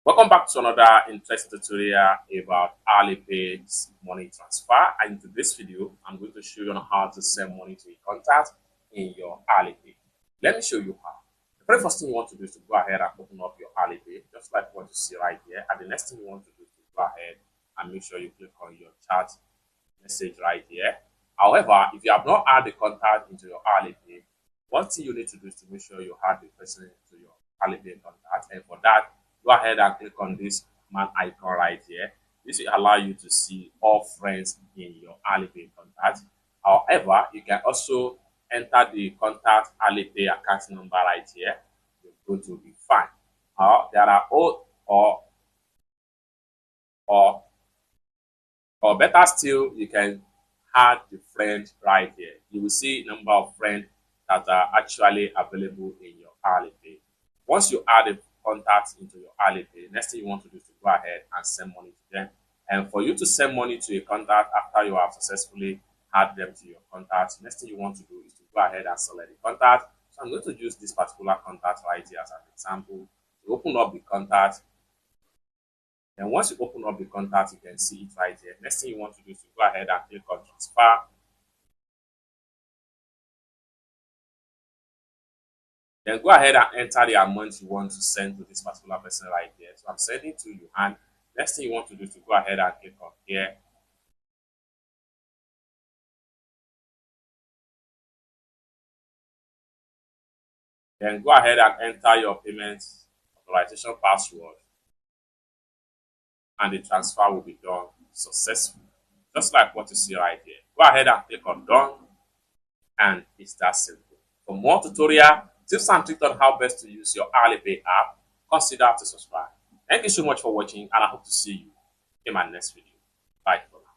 Welcome back to another interesting tutorial about Alipay money transfer. And in today's video, I'm going to show you on how to send money to a contact in your Alipay. Let me show you how. The very first thing you want to do is to go ahead and open up your Alipay, just like what you see right here. And the next thing you want to do is to go ahead and make sure you click on your chat message right here. However, if you have not added the contact into your Alipay, one thing you need to do is to make sure you add the person into your Alipay contact. And for that, go ahead and click on this man icon right here. This will allow you to see all friends in your Alipay contact. However, you can also enter the contact Alipay account number right here. You're going to be fine. There are or or better still, you can add the friend right here. You will see number of friends that are actually available in your Alipay. Once you add the contacts into your Alipay, next thing you want to do is to go ahead and send money to them. And for you to send money to a contact after you have successfully add them to your contacts, next thing you want to do is to go ahead and select the contact. So I'm going to use this particular contact right here as an example to open up the contact. And once you open up the contact, you can see it right here. Next thing you want to do is to go ahead and click on transfer. Then go ahead and enter the amount you want to send to this particular person right here. So I'm sending to you. And next thing you want to do is to go ahead and click on here. Then go ahead and enter your payment authorization password. And the transfer will be done successfully. Just like what you see right here. Go ahead and click on done. And it's that simple. For more tutorial, tips and tricks on how best to use your Alipay app, consider to subscribe. Thank you so much for watching, and I hope to see you in my next video. Bye for now.